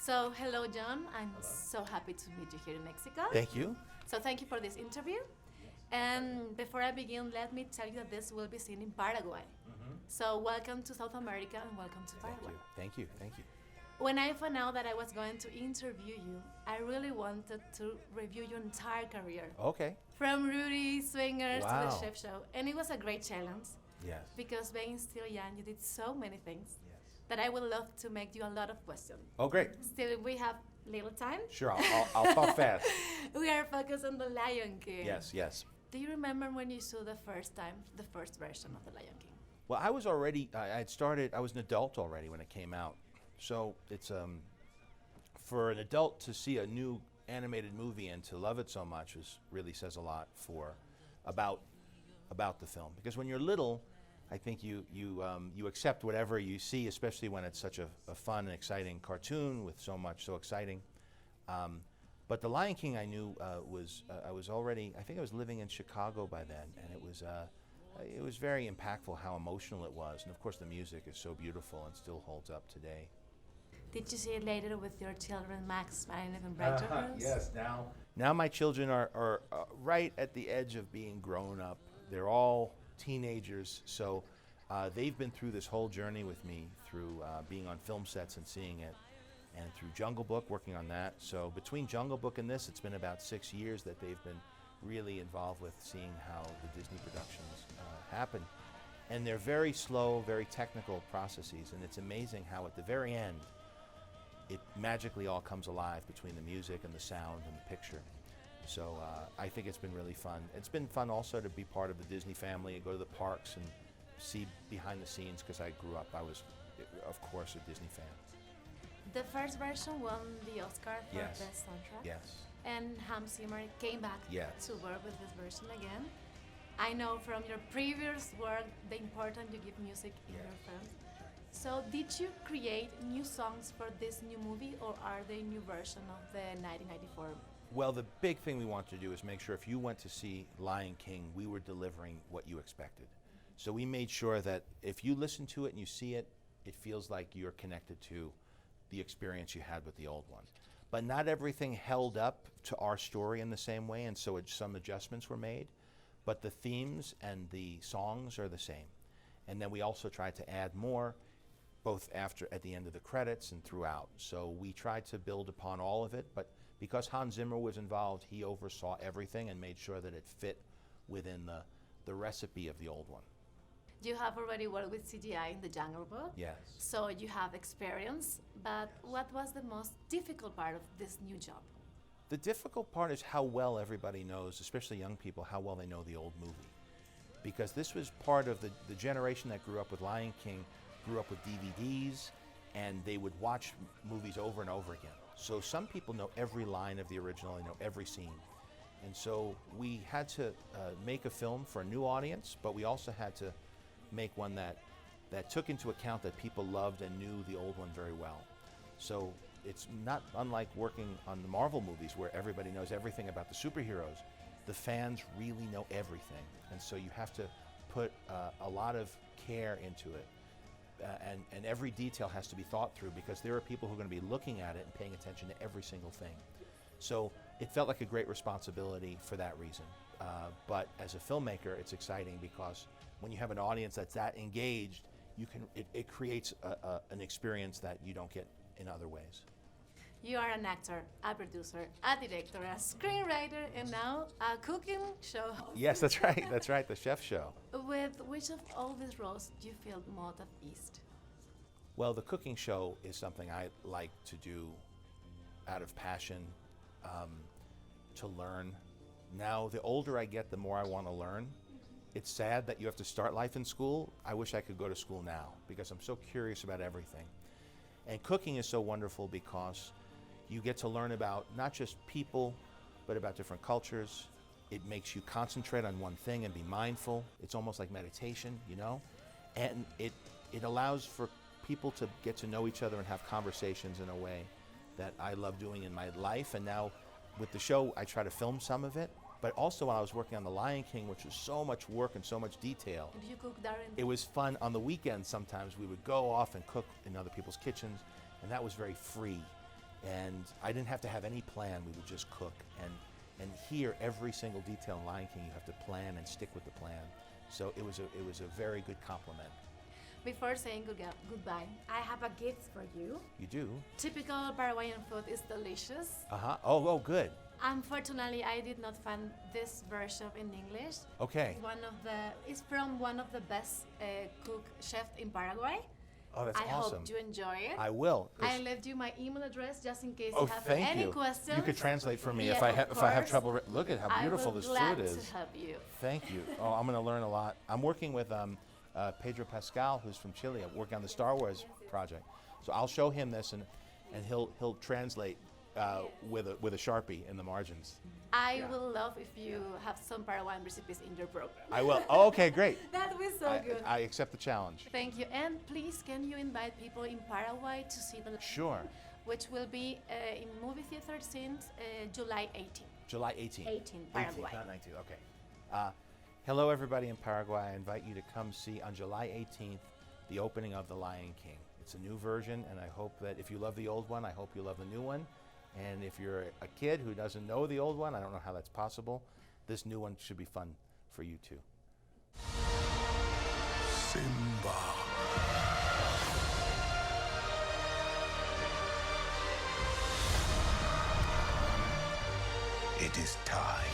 So, hello, John. I'm so happy to meet you here in Mexico. Thank you. So, thank you for this interview. And before I begin, let me tell you that this will be seen in Paraguay. So, welcome to South America and welcome to Paraguay. Thank you. Thank you. When I found out that I was going to interview you, I really wanted to review your entire career. Okay. From Rudy, Swingers to Wow. the Chef Show. And it was a great challenge Yes. because being still young, you did so many things that I would love to make you a lot of questions. Oh, great. Still, we have little time. Sure, I'll talk fast. We are focused on the Lion King. Yes. Do you remember when you saw the first time the first version of the Lion King? Well, I was already, I was an adult already when it came out. So it's, for an adult to see a new animated movie and to love it so much really says a lot about the film. Because when you're little, I think you accept whatever you see, especially when it's such a fun and exciting cartoon with so exciting. But The Lion King I knew I was already, I think I was living in Chicago by then, and it was very impactful how emotional it was. And of course the music is so beautiful and still holds up today. Did you see it later with your children, Max, Marinette, and Brighter? Yes, now my children are right at the edge of being grown up. They're all teenagers, so they've been through this whole journey with me through being on film sets and seeing it, and through Jungle Book, working on that. So between Jungle Book and this, it's been about 6 years that they've been really involved with seeing how the Disney productions happen. And they're very slow, very technical processes, and it's amazing how at the very end, it magically all comes alive between the music and the sound and the picture. So I think it's been really fun. It's been fun also to be part of the Disney family and go to the parks and see behind the scenes, because I grew up, I was, of course, a Disney fan. The first version won the Oscar for Yes. Best Soundtrack. Yes. And Hans Zimmer came back Yes. to work with this version again. I know from your previous work the importance you give music in your films. So did you create new songs for this new movie, or are they new version of the 1994? Well, the big thing we want to do is make sure if you went to see Lion King, we were delivering what you expected. So we made sure that if you listen to it and you see it, it feels like you're connected to the experience you had with the old one. But not everything held up to our story in the same way, and so some adjustments were made. But the themes and the songs are the same. And then we also tried to add more, both at the end of the credits and throughout. So we tried to build upon all of it, but because Hans Zimmer was involved, he oversaw everything and made sure that it fit within the recipe of the old one. You have already worked with CGI in the Jungle Book. Yes. So you have experience, but what was the most difficult part of this new job? The difficult part is how well everybody knows, especially young people, how well they know the old movie. Because this was part of the generation that grew up with Lion King, grew up with DVDs, and they would watch movies over and over again. So some people know every line of the original, they know every scene. And so we had to make a film for a new audience, but we also had to make one that took into account that people loved and knew the old one very well. So it's not unlike working on the Marvel movies where everybody knows everything about the superheroes. The fans really know everything, and so you have to put a lot of care into it. And every detail has to be thought through, because there are people who are going to be looking at it and paying attention to every single thing. So it felt like a great responsibility for that reason. But as a filmmaker, it's exciting because when you have an audience that's that engaged, it creates an experience that you don't get in other ways. You are an actor, a producer, a director, a screenwriter, and now a cooking show host. Yes, that's right. That's right, the chef show. With which of all these roles do you feel most at ease? Well, the cooking show is something I like to do out of passion, to learn. Now, the older I get, the more I want to learn. It's sad that you have to start life in school. I wish I could go to school now, because I'm so curious about everything. And cooking is so wonderful because you get to learn about not just people, but about different cultures. It makes you concentrate on one thing and be mindful. It's almost like meditation, you know? And it allows for people to get to know each other and have conversations in a way that I love doing in my life. And now with the show, I try to film some of it. But also when I was working on The Lion King, which was so much work and so much detail, Do you cook, Darren? it was fun. On the weekends, sometimes we would go off and cook in other people's kitchens, and that was very free. And I didn't have to have any plan. We would just cook. And here, every single detail in Lion King, you have to plan and stick with the plan. So it was a very good compliment. Before saying goodbye, I have a gift for you. You do? Typical Paraguayan food is delicious. Uh-huh. Oh, good. Unfortunately, I did not find this version in English. Okay. It's from one of the best cook chefs in Paraguay. Oh, that's I awesome. hope you enjoy it. I will. I left you my email address just in case Oh, you have thank any you. questions. You could translate for me Yeah, if I have course. trouble. Look at how beautiful this food I will is. glad to help you. Thank you. Oh, I'm going to learn a lot. I'm working with Pedro Pascal, who's from Chile. I'm working on the Star Wars project. So I'll show him this, and he'll translate with a Sharpie in the margins. I will love if you have some Paraguayan recipes in your program. I will. Oh, okay, great. That was so good. I accept the challenge. Thank you. And please, can you invite people in Paraguay to see the Sure. which will be in movie theater since July 18. July 18th. 18, Paraguay. 18th, not 19th. Okay. Hello, everybody in Paraguay. I invite you to come see on July 18th the opening of The Lion King. It's a new version, and I hope that if you love the old one, I hope you love the new one. And if you're a kid who doesn't know the old one, I don't know how that's possible, this new one should be fun for you too. Simba. It is time.